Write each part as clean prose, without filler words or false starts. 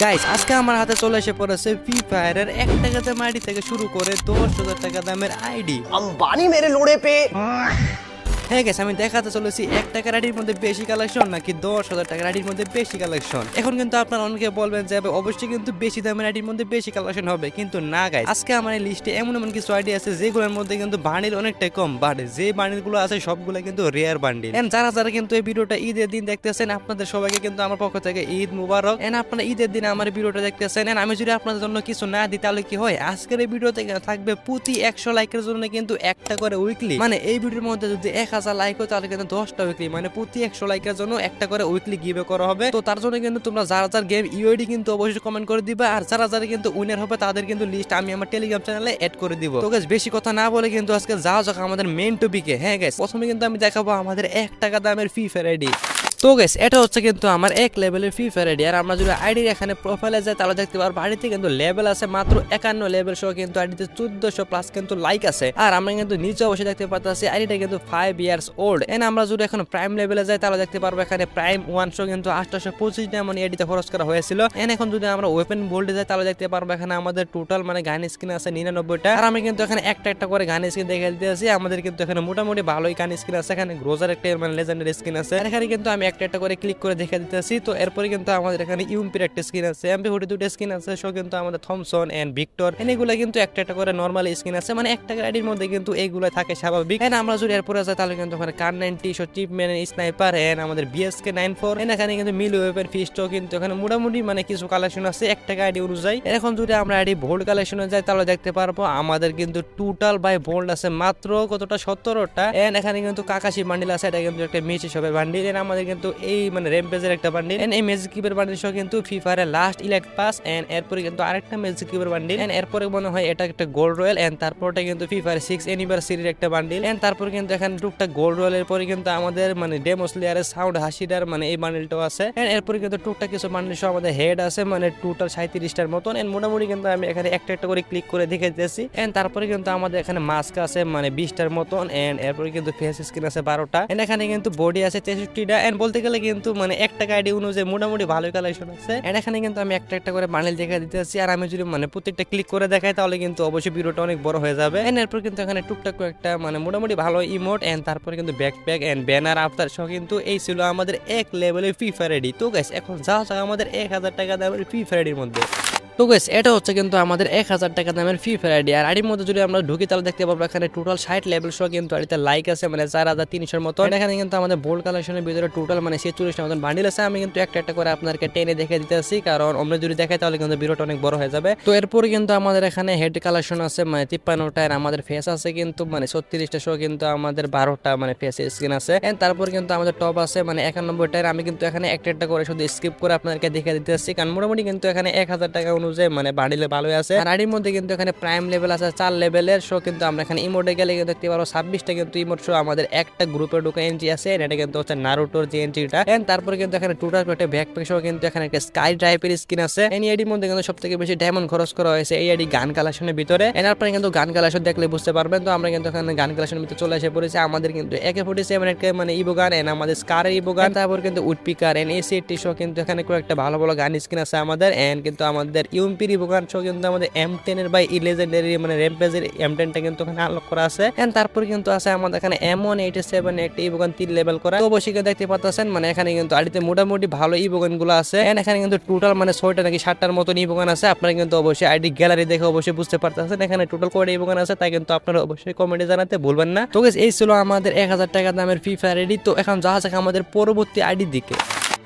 Guys আজকে আমার হাতে চলে এসে পড়েছে ফ্রি ফায়ারের 1 টাকা দামের আইডি থেকে শুরু করে 10,000 টাকা দামের আইডি। अंबानी मेरे लोड़े पे। হ্যাঁ গেছে আমি দেখাতে চলেছি 1 টাকার আইডির মধ্যে বেশি কালেকশন নাকি 10,000 টাকার আইডির মধ্যে বেশি কালেকশন। এখন কিন্তু আপনারা অনেকে বলবেন যে অবশ্যই কিন্তু বেশি দামের আইডির মধ্যে বেশি কালেকশন হবে, কিন্তু না গাইস, আজকে আমার এই লিস্টে এমন এমন কিছু আইডি আছে যেগুলোর মধ্যে কিন্তু বান্ডিল অনেকটাই কম, বাট যে বান্ডিল গুলো আছে সবগুলো কিন্তু রেয়ার বান্ডিল। এন্ড যারা যারা কিন্তু এই ভিডিওটা ঈদের দিন দেখতেছেন আপনাদের সবাইকে কিন্তু আমার পক্ষ থেকে ঈদ মুবারক। এন্ড আপনারা ঈদের দিন আমার ভিডিওটা দেখতেছেন, এন্ড আমি যদি আপনাদের জন্য কিছু না দিই তাহলে কি হয়, আজকের এই ভিডিওতে থাকবে প্রতি 100 লাইকের জন্য কিন্তু 1টা করে উইকলি, মানে এই ভিডিওর মধ্যে যদি 1000 লাইক হয় তাহলে 10টা উইকলি, মানে প্রতি 100 লাইকের জন্য 1টা করে উইকলি গিভে করা হবে। তো তার জন্য কিন্তু তোমরা যারা যারা গেম ইউআইডি কিন্তু অবশ্যই কমেন্ট করে দিবা, আর যারা যারা কিন্তু উইনার হবে তাদের কিন্তু লিস্ট আমি আমার টেলিগ্রাম চ্যানেলে অ্যাড করে দিব। তো গাইস বেশি কথা না বলে কিন্তু আজকে যাওয়া যাক আমাদের মেইন টপিকে। হ্যাঁ গাইস, প্রথমে কিন্তু আমি দেখাবো আমাদের 1 টাকা দামের ফ্রি ফায়ার আইডি। তো গাইস এটা হচ্ছে কিন্তু আমার 1 লেভেলের ফ্রি ফায়ার আইডি, আর আমরা যদি আইডির এখানে প্রোফাইলে যাই তাহলে দেখতে পারবো আইডিতে কিন্তু লেভেল আছে মাত্র 51 লেভেল সহ কিন্তু আইডিতে 1400 প্লাস কিন্তু লাইক আছে। আর আমরা কিন্তু নিচে অবশ্যই দেখতে পাচ্ছি আইডিটা কিন্তু 5 ইয়ার্স ওল্ড। এন্ড আমরা যদি এখন প্রাইম লেভেলে যাই তাহলে দেখতে পারবো এখানে প্রাইম 1 সহ কিন্তু 825 ডায়মন্ড আইডিতে খরচ করা হয়েছিল। এন্ড এখন যদি আমরা ওপেন বোল্ডে যাই তাহলে দেখতে পারবো এখানে আমাদের টোটাল মানে গান স্কিন আছে 99টা। আর আমি কিন্তু এখানে একটা একটা করে গান স্কিন দেখে দিতেছি, আমাদের কিন্তু এখানে মোটামুটি ভালোই গান স্কিন আছে। এখানে গ্রোজার একটা মানে লেজেন্ডারি স্কিন আছে, আর এখানে কিন্তু আমি একটা একটা করে ক্লিক করে দেখে দিতেছি। তো এরপরে কিন্তু আমাদের এখানে ইউএমপির একটা স্কিন আছে, এমপি42 দুটো স্কিন আছে, সো কিন্তু আমাদের থমসন এন্ড ভিক্টর এগুলা কিন্তু একটা একটা করে নরমাল স্কিন আছে, মানে 1 টাকার আইডির মধ্যে কিন্তু এইগুলা থাকে স্বাভাবিক। এন্ড আমরা যদি এরপরে যাই তাহলে কিন্তু ওখানে কার 90 সো চিপম্যান স্নাইপার এন্ড আমাদের বিএসকে 94 এখানে কিন্তু মিল ওয়েপেন ফিস্টও কিন্তু এখানে মোটামুটি মানে কিছু কালেকশন আছে 1 টাকা আইডি অনুযায়ী। এখন যদি আমরা আইডি ভোল্ড কালেকশনে যাই তাহলে দেখতে পারবো আমাদের কিন্তু টোটাল বাই ভোল্ড আছে মাত্র কতটা 17টা। এন্ড এখানে কিন্তু কাকাশি বান্ডিল আছে, এটা কিন্তু একটা মিচ হিসেবে বান্ডিল। এন্ড আমাদের কিন্তু এই মানে রেমপেজের একটা বান্ডিল, এন্ড এই ম্যাজিক কিউবের বান্ডিল সহ কিন্তু ফ্রি ফায়ারের লাস্ট ইলাইট পাস। এন্ড এরপরে কিন্তু আরেকটা ম্যাজিক কিউবের বান্ডিল, এন্ড এরপরে মনে হয় এটা একটা গোল্ড রয়্যাল। এন্ড তারপরটা কিন্তু ফ্রি ফায়ার 6 অ্যানিভার্সারির একটা বান্ডিল। এন্ড তারপর কিন্তু এখানে টুকটাক গোল্ড রয়্যালের পরে কিন্তু আমাদের মানে ডেমোসলিয়ারের সাউন্ড হাসিডার মানে এই বান্ডিলটাও আছে। এন্ড এরপরে কিন্তু টুকটাক কিছু বান্ডিল সহ আমাদের হেড আছে মানে টোটাল 37টার মতন। এন্ড মোটামুটি কিন্তু আমি এখানে একটা একটা করে ক্লিক করে দেখে দিতেছি। এন্ড তারপরে কিন্তু আমাদের এখানে মাস্ক আছে মানে 20টার মতন। এন্ড এরপরে কিন্তু ফেস স্কিন আছে 12টা। এন্ড এখানে কিন্তু বডি আছে 63টা। এন্ড বলতে গেলে কিন্তু মানে 1 টাকা আইডি অনুযায়ী মোটামুটি ভালোই কালেকশন আছে। এন্ড এখানে কিন্তু আমি একটা একটা করে বান্ডিল দেখে দিতেছি, আর আমি যদি মানে প্রত্যেকটা ক্লিক করে দেখাই তাহলে কিন্তু অবশ্যই ভিডিওটা অনেক বড় হয়ে যাবে। এন্ড এরপর কিন্তু এখানে টুকটাক একটা মানে মোটামুটি ভালো ইমোট, এন্ড তারপরে কিন্তু ব্যাকপ্যাক এন্ড ব্যানার আফতার সহ কিন্তু এই ছিল আমাদের 1 লেভেলের ফ্রি ফায়ার আইডি। তো গাইস এখন যাও আমাদের 1000 টাকা দামের ফ্রি ফায়ার আইডির মধ্যে। তো গাইস এটা হচ্ছে কিন্তু আমাদের 1000 টাকা দামের ফ্রি ফায়ার আইডি, আর আইডির মধ্যে যদি আমরা ঢুকি তাহলে দেখতে পাবো এখানে টোটাল 60 লেভেল সহ কিন্তু আইডিতে লাইক আছে মানে 4300 মতো। এখানে কিন্তু আমাদের বোল্ড কালেকশনের ভিতরে টোটাল মানে 46টা মতন বান্ডিল আছে। আমি কিন্তু একটা একটা করে আপনাদেরকে টেনে দেখে দিতেছি, কারণ আমরা যদি দেখাই তাহলে কিন্তু ভিডিওটা অনেক বড় হয়ে যাবে। তো এরপরে কিন্তু আমাদের এখানে হেড কালেকশন আছে মানে 53টা, আর আমাদের ফেস আছে কিন্তু মানে 36টা সহ কিন্তু আমাদের 12টা মানে ফেস স্কিন আছে। এন্ড তারপর কিন্তু আমাদের টপ আছে মানে 91টার। আমি কিন্তু এখানে একটা একটা করে শুধু স্কিপ করে আপনাদেরকে দেখে দিতেছি, কারণ মোটামুটি কিন্তু এখানে 1000 টাকা অনুযায়ী মানে বান্ডিলে ভালোই আছে। আর আইডির মধ্যে কিন্তু এখানে প্রাইম লেভেল আছে 4 লেভেলের শো, কিন্তু আমরা এখানে ইমোটে গেলে দেখতে পারো 26টা কিন্তু ইমোট শো আমাদের একটা গ্রুপে ঢোকা এন্ট্রি আছে। এটা কিন্তু হচ্ছে নারুটোর যে এন্ট্রিটা। এন্ড তারপরে কিন্তু এখানে টোটাল একটা ব্যাকপ্যাক শো কিন্তু এখানে একটা স্কাই ড্রাইভের স্কিন আছে। এই আইডির মধ্যে কিন্তু সবথেকে বেশি ডায়মন্ড খরচ করা হয়েছে এই আইডি গান কালেকশনের ভিতরে। এন্ড আপনারা কিন্তু গান কালেকশন দেখলে বুঝতে পারবেন। তো আমরা কিন্তু এখানে গান কালেকশনের ভিতরে চলে এসে পড়েছি। আমাদের কিন্তু AK47 একটা মানে ইভো গান, এন্ড আমাদের স্কারের ইভো গান, তারপর কিন্তু উডপিকার এন্ড AC80 শো কিন্তু এখানে একটা ভালো ভালো গান স্কিন আছে আমাদের। এন্ড কিন্তু আমাদের ইউএমপির ইভো গান শো কিন্তু আমাদের M10 এর বাই লেজেন্ডারি মানে রেমপেজের M10টা কিন্তু এখানে আনলক করা আছে। এন্ড তারপর কিন্তু আছে আমাদের এখানে M187 একটা ইভোগান 3 লেভেল করা। তো অবশ্যই দেখতে পাচ্ছেন মানে এখানে কিন্তু আড়িতে মোটামুটি ভালো ইভোগান গুলো আছে। এন্ড এখানে কিন্তু টোটাল মানে 6টা নাকি 7টার মতন ইভোগান আছে। আপনারা কিন্তু অবশ্যই আইডি গ্যালারি দেখে অবশ্যই বুঝতে পারতেছেন এখানে টোটাল কয়টা ইভোগান আছে, তাই কিন্তু আপনারা অবশ্যই কমেন্টে জানাতে ভুলবেন না। তো গাইস এই ছিল আমাদের 1000 টাকা দামের ফ্রি ফায়ার আইডি। তো এখন যাওয়া যাক আমাদের পরবর্তী আইডির দিকে।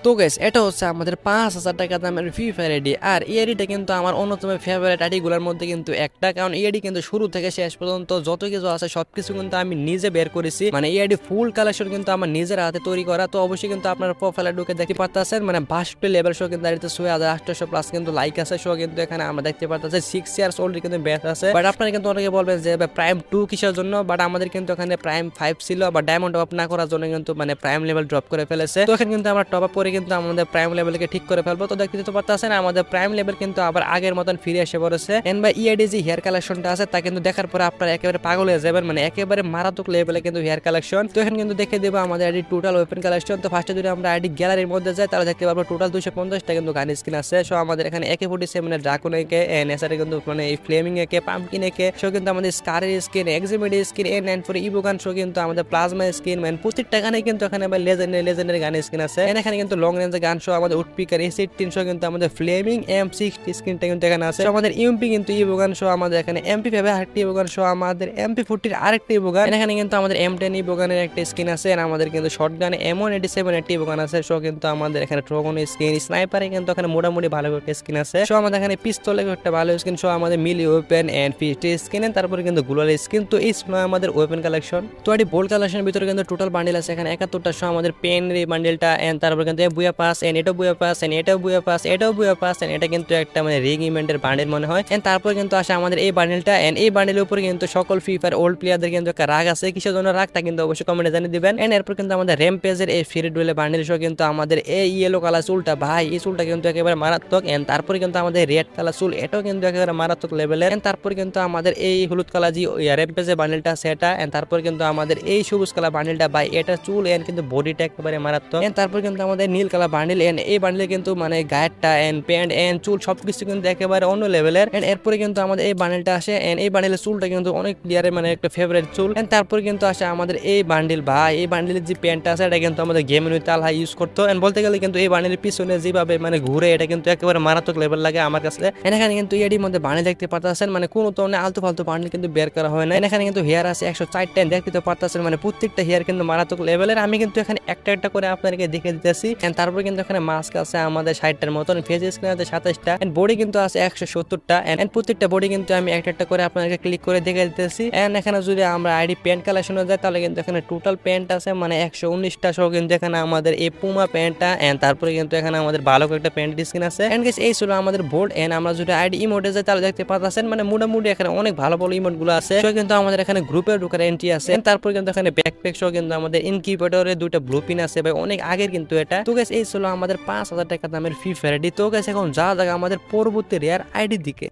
তো গাইস এটা হচ্ছে আমাদের 5000 টাকা দামের ফ্রি ফায়ার আইডি, আর এই আইডিটা কিন্তু আমার অন্যতম ফেভারিট আইডিগুলোর মধ্যে কিন্তু একটা, কারণ এই আইডি কিন্তু শুরু থেকে শেষ পর্যন্ত যত কিছু আছে সবকিছু কিন্তু আমি নিজে বের করেছি। মানে এই আইডি ফুল কালেকশন কিন্তু আমার নিজের হাতে তৈরি করা। তো অবশ্যই কিন্তু আপনারা প্রোফাইলে ঢুকে দেখতে পাচ্ছেন মানে 62 লেভেল শো কিন্তু আইডিতে 6800 প্লাস কিন্তু লাইক আছে। শো কিন্তু এখানে আমরা দেখতে পাচ্ছি 6 ইয়ার্স ওল্ড কিন্তু ব্যাচ আছে। বাট আপনারা কিন্তু অনেকে বলবেন যে প্রাইম 2 কিসের জন্য, বাট আমাদের কিন্তু এখানে প্রাইম 5 ছিল, বা ডায়মন্ড টপ আপ না করার জন্য কিন্তু মানে প্রাইম লেভেল ড্রপ করে ফেলেছে। তো এখানে কিন্তু আমরা টপ আপ করে কিন্তু আমাদের প্রাইম লেভেলকে ঠিক করে ফেলবো। তো দেখতে তো পারতেছেন আমাদের প্রাইম লেভেল কিন্তু আবার আগের মতন ফিরে এসে পড়েছে। এন্ড ভাই ইআইডি যে হেয়ার কালেকশনটা আছে তা কিন্তু দেখার পরে আপনারা একেবারে পাগল হয়ে যাবেন, মানে একেবারে মারাত্মক লেভেলে কিন্তু হেয়ার কালেকশন। তো এখন কিন্তু দেখে দেবো আমাদের আইডি টোটাল ওয়েপন কালেকশন। তো ফার্স্টে যদি আমরা আইডি গ্যালারির মধ্যে যাই তাহলে দেখতে পারবো টোটাল 250টা কিন্তু গান স্কিন আছে। সো আমাদের এখানে AK-47 এর ড্রাগন একে, নেসারে কিন্তু মানে এই ফ্লেমিং একে, পাম্পকিন একে, সো কিন্তু আমাদের স্কারের স্কিন, এক্সিমিডি স্কিন, N94 ইভো গান, সো কিন্তু আমাদের প্লাজমা স্কিন, মানে প্রত্যেকটা গানে কিন্তু এখানে আবার লেজেন্ডারি গান স্কিন আছে। এখানে কিন্তু লং রেঞ্জের গান সহ আমাদের উডপিকার AC-18 সহ কিন্তু আমাদের ফ্লেমিং M60 স্কিনটা কিন্তু এখানে আছে। আমাদের ইউএমপি কিন্তু ইভো গান সহ আমাদের এখানে MP5 আরেকটি ইভো গান সহ আমাদের MP40 এর আরেকটি ইভো গান। এখানে কিন্তু আমাদের M10 ইভো গানের একটা স্কিন আছে। আর আমাদের কিন্তু শটগানে M187 একটি ইভো গান আছে। সো কিন্তু আমাদের এখানে ট্রগন স্কিন, স্নাইপারে কিন্তু এখানে মোটামুটি ভালো একটা স্কিন আছে। সো আমাদের এখানে পিস্তলে একটা ভালো স্কিন, সো আমাদের মিলি ওপেন এন্ড ফিস্ট স্কিন, তারপরে কিন্তু গ্লোয়াল স্কিন। তো এই ছিল আমাদের ওপেন কালেকশন। তো এটি বোল্ড কালেকশনের ভিতরে কিন্তু টোটাল বান্ডেল আছে এখানে 71টা। সো আমাদের পেন এই বান্ডেলটা, এন্ড তারপরে কিন্তু বুয়া পাস, এন্ড এটাও বুয়া পাস, এন্ড এটাও বুয়া পাস, এটাও বুয়া পাস, এন্ড এটা কিন্তু একটা মানে রিং ইভেন্টের বান্ডেল মনে হয়। এন্ড তারপরে কিন্তু আসে আমাদের এই বান্ডেলটা, এন্ড এই বান্ডেলের উপরে কিন্তু সকল ফ্রি ফায়ার ওল্ড প্লেয়ারদের কিন্তু একটা রাগ আছে। কিসের জন্য রাগ তা কিন্তু অবশ্যই কমেন্টে জানিয়ে দিবেন। এন্ড এরপর কিন্তু আমাদের র্যাম্পেজের এই ফ্রি ডুয়েলে বান্ডেল সহ কিন্তু আমাদের এই ইয়েলো কালার চুলটা, ভাই এই চুলটা কিন্তু একেবারে মারাত্মক। এন্ড তারপরে কিন্তু আমাদের রেড কালার চুল, এটাও কিন্তু একেবারে মারাত্মক লেভেলের। এন্ড তারপরে কিন্তু আমাদের এই হলুদ কালার যে র্যাম্পেজের বান্ডেলটা সেটা, এন্ড তারপর কিন্তু আমাদের এই সবুজ কালার বান্ডেলটা, ভাই এটা চুল এন্ড কিন্তু বডিটা একেবারে মারাত্মক। এন্ড তারপর কিন্তু আমাদের নীল কালার বান্ডেল, এন্ড এই বান্ডেলে কিন্তু মানে গায়েরটা এন্ড প্যান্ট এন্ড চুল সবকিছু কিন্তু একেবারে অন্য লেভেলের। এন্ড এরপরে কিন্তু আমাদের এই বান্ডেলটা আসে, এন্ড এই বান্ডেলের চুলটা কিন্তু অনেক প্লেয়ারের মানে একটা ফেভারিট চুল। এন্ড তারপর কিন্তু আসে আমাদের এই বান্ডেল, ভাই এই বান্ডেলের যে প্যান্টটা আছে এটা কিন্তু আমাদের গেম উইথ আলহা ইউজ করতো। এন্ড বলতে গেলে কিন্তু এই বান্ডেলের পিছনে যেভাবে মানে ঘুরে এটা কিন্তু একেবারে মারাত্মক লেভেল লাগে আমার কাছে। এখানে কিন্তু এডির মধ্যে বান্ডেল দেখতে পারতেছেন, মানে কোনো ধরনের আলতু ফালতু বান্ডেল কিন্তু বের করা হয় না। এখানে কিন্তু হেয়ার আছে 104টা দেখতে পারতেছেন, মানে প্রত্যেকটা হেয়ার কিন্তু মারাত্মক লেভেলের। আমি কিন্তু এখানে একটা একটা করে আপনাদেরকে দেখে দিতেছি। এন্ড তারপর কিন্তু এখানে মাস্ক আছে আমাদের 60টার মতন, ফেস স্ক্রিন আছে 27টা, এন্ড বডি কিন্তু আছে 170টা। এন্ড প্রত্যেকটা বডি কিন্তু আমি একটা একটা করে আপনাদেরকে ক্লিক করে দেখে দিতেছি। এন্ড এখানে যদি আমরা আইডি প্যান্ট কালেকশনে যাই তাহলে কিন্তু এখানে টোটাল প্যান্ট আছে মানে 119টা সহ কিন্তু এখানে আমাদের এই পুমা প্যান্টটা, এন্ড তারপরে কিন্তু এখানে আমাদের ভালো একটা প্যান্ট স্কিন আছে। এন্ড গাইস এই ছিল আমাদের বোর্ড। এন্ড আমরা যদি আইডি ইমোটে যাই তাহলে দেখতে পাচ্ছেন মানে মোটামুটি এখানে অনেক ভালো ভালো ইমোট গুলো আছে। সো কিন্তু আমাদের এখানে গ্রুপে ঢোকার এন্ট্রি আছে। তারপর কিন্তু এখানে ব্যাকপ্যাক সহ কিন্তু আমাদের ইনকিউবেটরে দুইটা ব্লু পিন আছে, ভাই অনেক আগের কিন্তু এটা। তো গাইস এই ছিল আমাদের 5000 টাকা দামের ফ্রি ফায়ার আইডি। তো গাইস এখন যা জায়গা আমাদের পরবর্তী রেয়ার আইডির দিকে।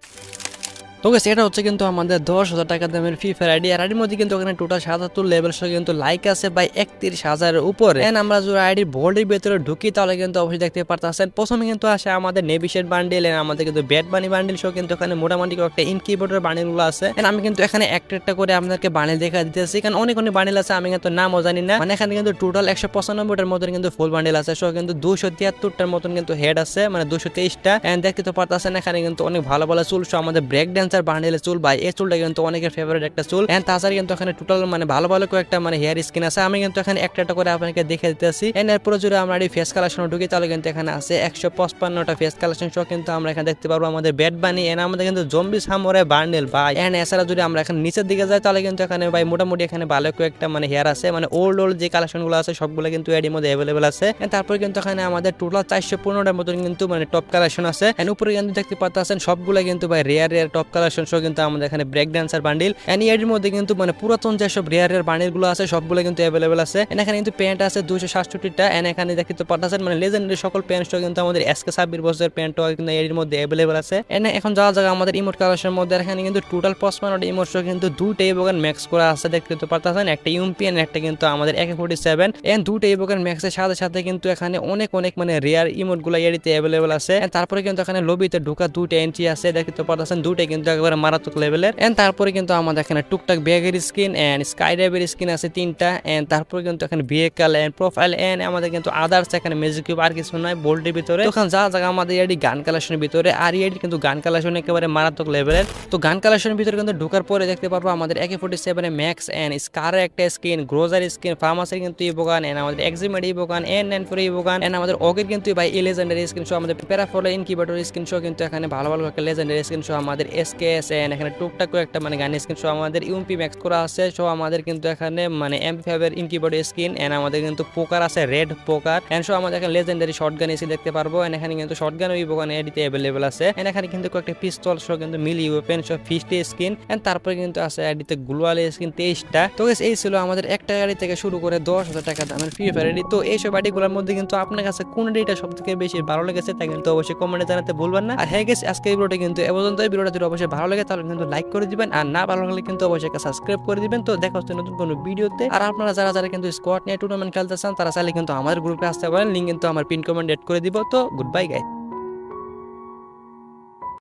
তো গাইস এটা হচ্ছে কিন্তু আমাদের 10,000 টাকা দামের ফ্রি ফায়ার আইডি। আর আইডির মধ্যে কিন্তু ওখানে টোটাল 77 লেভেল সহ কিন্তু লাইক আছে ভাই 31,000 এর উপরে। এন্ড আমরা যদি আইডির বোর্ডের ভিতরে ঢুকি তাহলে কিন্তু অবশ্যই দেখতে পারতেছেন প্রথমে কিন্তু আসে আমাদের নেভি শেড বান্ডেল, এন্ড আমাদের কিন্তু ব্যাট বানি বান্ডেল সহ কিন্তু এখানে মোটামুটি একটা ইনকিউবেটর বান্ডেল গুলো আছে। এন্ড আমি কিন্তু এখানে একটা একটা করে আপনাদেরকে বান্ডেল দেখা দিতেছি, কারণ অনেক অনেক বান্ডেল আছে আমি কিন্তু নামও জানি না। মানে এখানে কিন্তু টোটাল 195টার মতন কিন্তু ফুল বান্ডেল আছে, সহ কিন্তু 273টার মতন কিন্তু হেড আছে, মানে 223টা। এন্ড দেখতে তো পারতেছেন এখানে কিন্তু অনেক ভালো ভালো চুল সহ আমাদের ব্রেক ড্যান্সার বান্ডেলের চুল, এই চুলটা কিন্তু অনেকের ফেভারিট একটা চুল। এন্ড তাছাড়া কিন্তু এখানে টোটাল মানে ভালো ভালো কয়েকটা মানে হেয়ার স্কিন আছে। আমি কিন্তু এখানে একটা একটা করে আপনাকে দেখে দিতেছি। এন্ড এরপরে যদি আমরা এই ফেস কালেকশন ঢুকি তাহলে কিন্তু এখানে আছে 155টা ফেস কালেকশন সহ কিন্তু আমরা এখানে দেখতে পারবো আমাদের ব্যাট বানি, এন্ড আমাদের কিন্তু জম্বি সামুরাই বান্ডেল ভাই। এন্ড এছাড়া যদি আমরা এখানে নিচের দিকে যাই তাহলে কিন্তু এখানে ভাই মোটামুটি এখানে ভালো কয়েকটা মানে হেয়ার আছে, মানে ওল্ড যে কালেকশন গুলো আছে সবগুলো কিন্তু এর মধ্যে অ্যাভেলেবেল আছে। এন্ড তারপরে কিন্তু এখানে আমাদের টোটাল 415টার মতন কিন্তু মানে টপ কালেকশন আছে। এন্ড উপরে কিন্তু দেখতে পাচ্ছেন সবগুলো কিন্তু ভাই রেয়ার টপ কালেকশন সহ কিন্তু আমাদের এখানে ব্রেক ড্যান্সার বান্ডিল। এন্ড এর মধ্যে কিন্তু মানে পুরাতন যেসব রেয়ারের বান্ডিল গুলো আছে সবগুলো কিন্তু অ্যাভেলেবেল আছে। এখানে কিন্তু প্যান্ট আছে 267টা। এন্ড এখানে দেখতে পারতেছেন মানে লেজেন্ডারি সকল প্যান্ট কিন্তু আমাদের SK 26 বছরের প্যান্টও কিন্তু এর মধ্যে অ্যাভেলেবেল আছে। এন্ড এখন যাওয়া জায়গা আমাদের ইমোট কালেকশনের মধ্যে এখানে কিন্তু টোটাল 55টা ইমোট কিন্তু দুইটা ইভোগান ম্যাক্স করা আছে দেখতে পারতেছেন, একটা ইউএমপি এন্ড একটা কিন্তু আমাদের AK-47। এন্ড দুইটা ইভোগান ম্যাক্সের সাথে সাথে কিন্তু এখানে অনেক অনেক মানে রেয়ার ইমোট গুলো এরিতে অ্যাভেলেবেল আছে। এন্ড তারপরে কিন্তু এখানে লবিতে ঢোকা দুইটা এন্ট্রি আছে দেখতে পারতেছেন, দুইটা কিন্তু একেবারে মারাত্মক লেভেলের। এন্ড তারপরে কিন্তু আমাদের এখানে টুকটাক ব্যাগের স্কিন এন্ড স্কাই ড্রাইভের স্কিন আছে 3টা। এন্ড তারপরে কিন্তু এখানে ভেহিকল এন্ড প্রোফাইল এন্ড আমাদের কিন্তু আদার্স এখানে ম্যাজিক কিউব আর কিছু নাই বোল্ডের ভিতরে। তখন যা জায়গা আমাদের এডি গান কালেকশনের ভিতরে, আর এডি কিন্তু গান কালেকশন একেবারে মারাত্মক লেভেলের। তো গান কালেকশনের ভিতরে কিন্তু ঢোকার পরে দেখতে পারবো আমাদের AK-47 এর ম্যাক্স এন্ড স্কারের একটা স্কিন, গ্রোজার স্কিন, ফার্মাসির কিন্তু ইভোগান, এন্ড আমাদের এক্সিমেড ইভোগান, N94 ইভোগান, এন্ড আমাদের অগের কিন্তু ভাই লেজেন্ডারি স্কিন সহ আমাদের প্যারাফোলা ইনকিউবেটর স্কিন সহ কিন্তু এখানে ভালো ভালো একটা লেজেন্ডারি স্কিন সহ আমাদের SK কেস এন্ড এখানে টুকটাক করে একটা মানে গান স্কিন সো আমাদের ইউএমপি ম্যাক্স করা আছে। সো আমাদের কিন্তু এখানে মানে এমপি5 এর ইনকিবোর্ড স্কিন এন্ড আমাদের কিন্তু পোকার আছে রেড পোকার এন্ড সো আমাদের এখানে লেজেন্ডারি শটগান এসে দেখতে পারবো এন্ড এখানে কিন্তু শটগান ওই বোকানে এডিতে अवेलेबल আছে এন্ড এখানে কিন্তু কয়েকটা পিস্তল সো কিন্তু মিলি ওয়েপন সো 50 স্কিন এন্ড তারপরে কিন্তু আছে এডিতে গ্লোয়াল স্কিন 23টা। তো গাইস এই ছিল আমাদের একটা গাড়ি থেকে শুরু করে 10,000 টাকা দামের ফ্রি ফায়ার এডি। তো এই সব আইডিগুলোর মধ্যে কিন্তু আপনার কাছে কোন এডিটা সবথেকে বেশি ভালো লেগেছে তা কিন্তু অবশ্যই কমেন্টে জানাতে ভুলবেন না। আর হ্যাঁ গাইস আজকে এই ভিডিওটা কিন্তু এই পর্যন্ত। এই ভিডিওটা যদি অবশ্যই ভালো লাগে তাহলে কিন্তু লাইক করে দিবেন আর না ভালো লাগলে কিন্তু অবশ্যই সাবস্ক্রাইব করে দিবেন। তো দেখা হচ্ছে নতুন কোনো ভিডিওতে। আর আপনারা যারা যারা কিন্তু স্কোয়াড নিয়ে টুর্নামেন্ট খেলতে চান তারা চাইলে কিন্তু আমাদের গ্রুপে আসতে পারেন, লিংক কিন্তু আমার পিন কমেন্ট এড করে দিব। তো গুড বাই গাইস।